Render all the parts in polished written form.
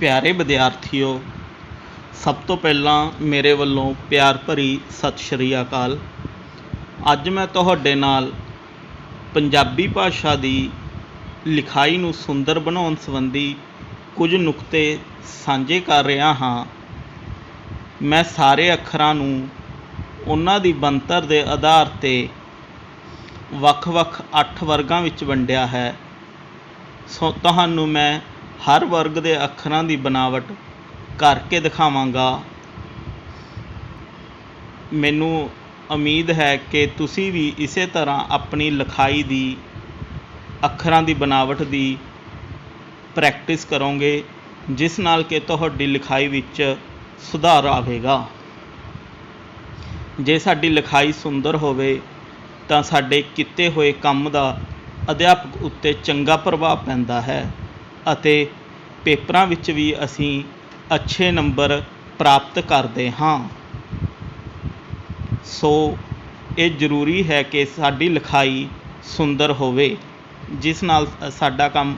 प्यारे विद्यार्थियों, सब तो पहला मेरे वालों प्यार भरी सत श्री अकाल। अज मैं तुहाडे नाल पंजाबी भाषा की लिखाई नूं सुंदर बनाउण संबंधी कुछ नुकते साझे कर रहा हाँ। मैं सारे अखरां नूं उन्हां दी बनतर दे आधार ते वख-वख 8 वर्गां विच वंडिया है। सो तुहानूं मैं हर वर्ग के अखरां की बनावट करके दिखावांगा। मैनू उम्मीद है कि तुसी भी इसे तरह अपनी लिखाई की अखरां की बनावट की प्रैक्टिस करोगे, जिस नाल कि तुहाडी लिखाई विच सुधार आवेगा। जे साडी लिखाई सुंदर होवे तां साडे किते होए काम दा अध्यापक उत्ते चंगा प्रभाव पैंदा है अते पेपरां विच भी असीं अच्छे नंबर प्राप्त करते हाँ। सो ये जरूरी है कि साडी लिखाई सुंदर होवे, जिस नाल साडा काम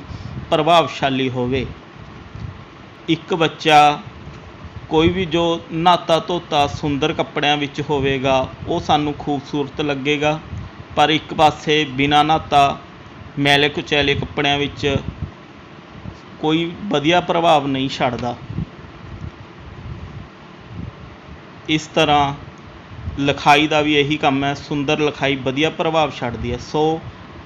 प्रभावशाली होवे। एक बच्चा कोई भी जो नहाता धोता सुंदर कपड़िਆਂ विच होवेगा वो सानू खूबसूरत लगेगा, पर एक पासे बिना नहाता मैले कुचैले कपड़िਆਂ विच कोई वधिया प्रभाव नहीं छड्डदा। इस तरह लिखाई का भी यही काम है, सुंदर लिखाई वधिया प्रभाव छड्डदी है। सो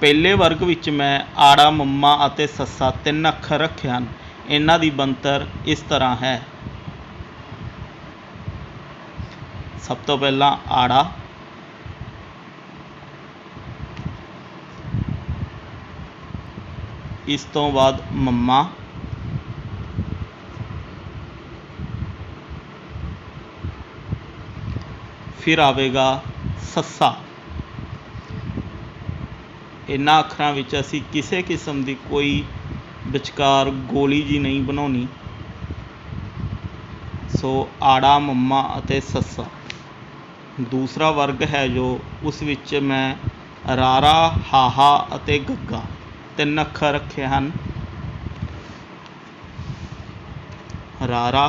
पहले वर्ग विच मैं आड़ा मम्मा अते सस्सा 3 अखर रखे हैं। इन्हां दी बनतर इस तरह है। सब तो पहला आड़ा, इस तो बाद मम्मा, फिर आवेगा सस्सा। इन्हां अखरां विच असीं किसी किस्म की कोई विचकार गोली जी नहीं बनाउणी। सो आड़ा मम्मा अते सस्सा। दूसरा वर्ग है जो उस विच मैं रारा हाहा अते गग्गा 3 अखर रखे हैं। रारा,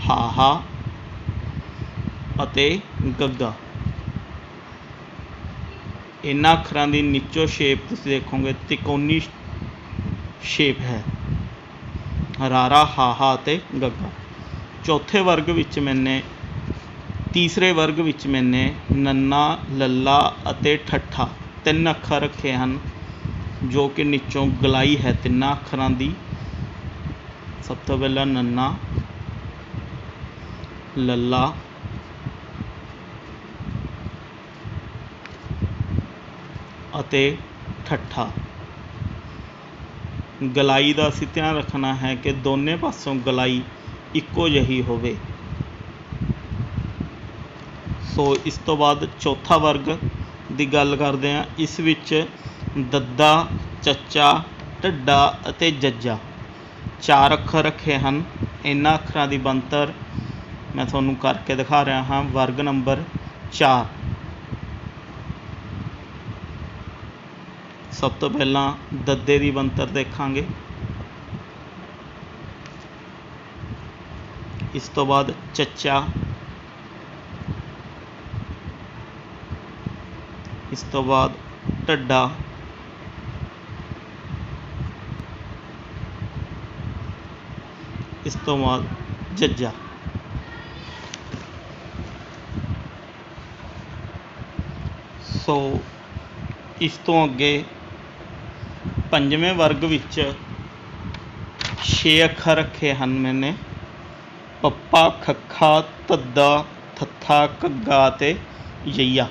हाहा अते गग्गा। इन्हां अखरां दी नीचों शेप तुसीं देखोगे त्रिकोणी शेप है, रारा हाहा अते गग्गा। चौथे वर्ग विच मैंने तीसरे वर्ग विच मैंने नन्ना लल्ला अते ठट्ठा 3 अखर रखे हैं, जो कि नीचों गलाई है 3 अखरां दी। सब तो पहला नन्ना, लल्ला, अते ठट्ठा। गलाई का असीं ध्यान रखना है कि दोनों पासों गलाई इक्को जही होवे। सो इस तो बाद चौथा वर्ग की गल करते हैं। इस विच दद्दा, चच्चा, ढड्डा अते जज्जा 4 अखर रखे हैं। इन्हां अखरां की बनतर मैं तुहानूं करके दिखा रहा हाँ। वर्ग नंबर 4। सब तो पहला दद्दे की बनतर देखांगे, इस तो बाद चच्चा, इस तो बाद ढड्डा, इस तो बाद जज्जा। सो इस तो अगे 5वें वर्ग विच 6 अखर रखे हैं मैंने, पप्पा, खखा, धद्दा, थत्था, घग्गा ते यैया।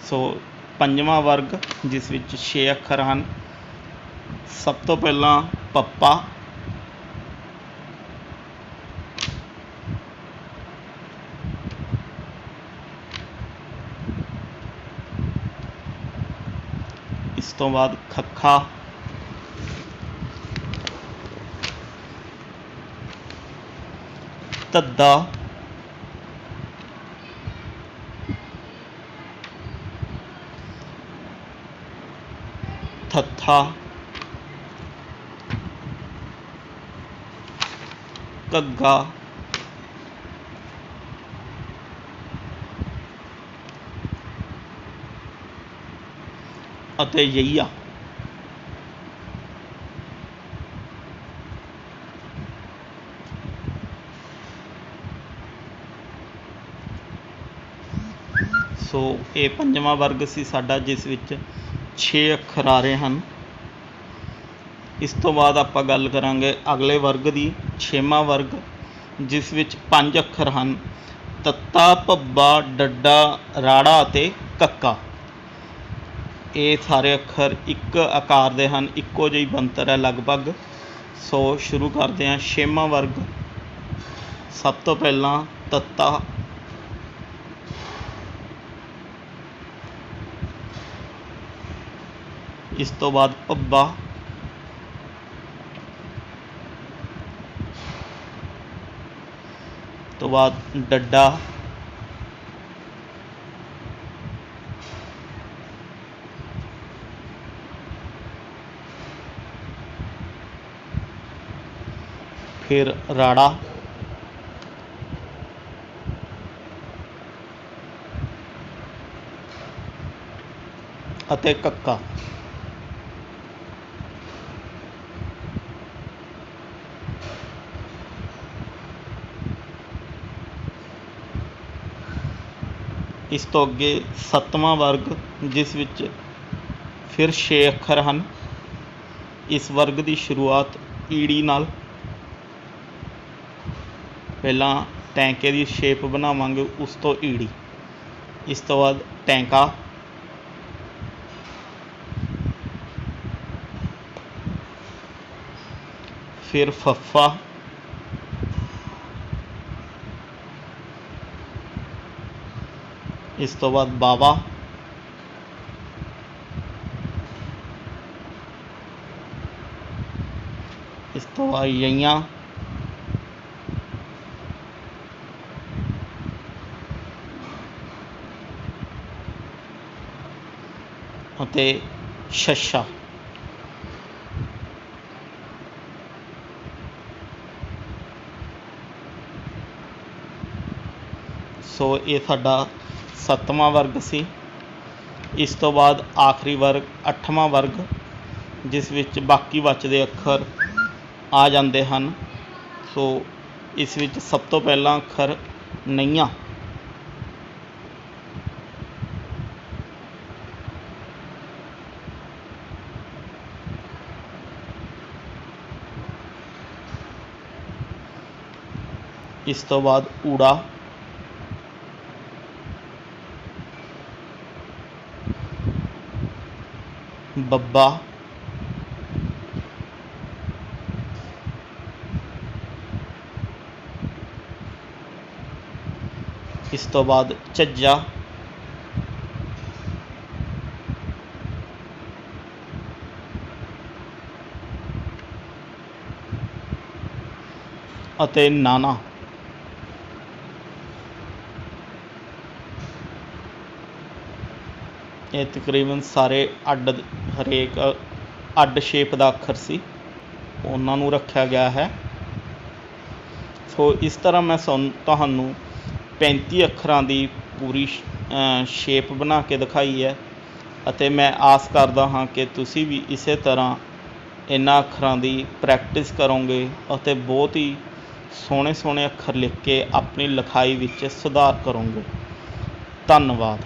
सो 5वां वर्ग जिस विच 6 अखर हैं। सब तो पहला पप्पा, इस तो बाद खखा, धद्दा, थत्था, ਘੱਗਾ, ਅਤੇ ਯਈਆ। ਸੋ ਇਹ ਪੰਜਵਾਂ ਵਰਗ ਸੀ ਸਾਡਾ, ਜਿਸ ਵਿੱਚ 6 ਅੱਖਰ ਆ ਰਹੇ ਹਨ। ਇਸ ਤੋਂ ਬਾਅਦ ਆਪਾਂ ਗੱਲ ਕਰਾਂਗੇ ਅਗਲੇ ਵਰਗ ਦੀ, 6ਵਾਂ ਵਰਗ, ਜਿਸ ਵਿੱਚ 5 ਅੱਖਰ ਹਨ: ਤੱਤਾ, ਭੱਬਾ, ਡੱਡਾ, ਰਾੜਾ ਅਤੇ ਕੱਕਾ। ਇਹ ਸਾਰੇ ਅੱਖਰ ਇੱਕ ਆਕਾਰ ਦੇ ਹਨ, ਇੱਕੋ ਜਿਹੀ ਬਣਤਰ ਹੈ ਲਗਭਗ। ਸੋ ਸ਼ੁਰੂ ਕਰਦੇ ਹਾਂ। 6ਵਾਂ ਵਰਗ, ਸਭ ਤੋਂ ਪਹਿਲਾਂ ਤੱਤਾ, ਇਸ ਤੋਂ ਬਾਅਦ ਭੱਬਾ, ਤੋਂ ਬਾਅਦ ਡੱਡਾ, ਫਿਰ ਰਾੜਾ, ਅਤੇ ਕੱਕਾ। ਇਸ ਤੋਂ ਅੱਗੇ 7ਵਾਂ ਵਰਗ, ਜਿਸ ਵਿੱਚ ਫਿਰ 6 ਅੱਖਰ ਹਨ। ਇਸ ਵਰਗ ਦੀ ਸ਼ੁਰੂਆਤ ਈੜੀ ਨਾਲ, ਪਹਿਲਾਂ ਟੈਂਕੇ ਦੀ ਸ਼ੇਪ ਬਣਾਵਾਂਗੇ, ਉਸ ਤੋਂ ਈੜੀ, ਇਸ ਤੋਂ ਬਾਅਦ ਟੈਂਕਾ, ਫਿਰ ਫੱਫਾ, ਇਸ ਤੋਂ ਬਾਅਦ ਬਾਵਾ, ਇਸ ਤੋਂ ਬਾਅਦ ਯਈਆਂ, ਅਤੇ ਛੱਛਾ। ਸੋ ਇਹ ਸਾਡਾ 7ਵਾਂ ਵਰਗ ਸੀ। ਇਸ ਤੋਂ ਬਾਅਦ ਆਖਰੀ ਵਰਗ 8ਵਾਂ ਵਰਗ, ਜਿਸ ਵਿੱਚ ਬਾਕੀ ਬਚਦੇ ਅੱਖਰ ਆ ਜਾਂਦੇ ਹਨ। ਸੋ ਇਸ ਵਿੱਚ ਸਭ ਤੋਂ ਪਹਿਲਾਂ ਅੱਖਰ ਨਈਆਂ, ਇਸ ਤੋਂ ਬਾਅਦ ਊੜਾ, ਬੱਬਾ, ਇਸ ਤੋਂ ਬਾਅਦ ਝੱਝਾ, ਅਤੇ ਨਾਨਾ। ਇਹ ਤਕਰੀਬਨ ਸਾਰੇ ਹਰੇਕ ਅੱਡ ਸ਼ੇਪ ਦਾ ਅੱਖਰ ਸੀ, ਉਹਨਾਂ ਨੂੰ ਰੱਖਿਆ ਗਿਆ ਹੈ। ਸੋ ਇਸ ਤਰ੍ਹਾਂ ਮੈਂ ਤੁਹਾਨੂੰ 35 ਅੱਖਰਾਂ ਦੀ ਪੂਰੀ ਸ਼ੇਪ ਬਣਾ ਕੇ ਦਿਖਾਈ ਹੈ, ਅਤੇ ਮੈਂ ਆਸ ਕਰਦਾ ਹਾਂ ਕਿ ਤੁਸੀਂ ਵੀ ਇਸੇ ਤਰ੍ਹਾਂ ਇਹਨਾਂ ਅੱਖਰਾਂ ਦੀ ਪ੍ਰੈਕਟਿਸ ਕਰੋਗੇ ਅਤੇ ਬਹੁਤ ਹੀ ਸੋਹਣੇ ਸੋਹਣੇ ਅੱਖਰ ਲਿਖ ਕੇ ਆਪਣੀ ਲਿਖਾਈ ਵਿੱਚ ਸੁਧਾਰ ਕਰੋਗੇ। ਧੰਨਵਾਦ।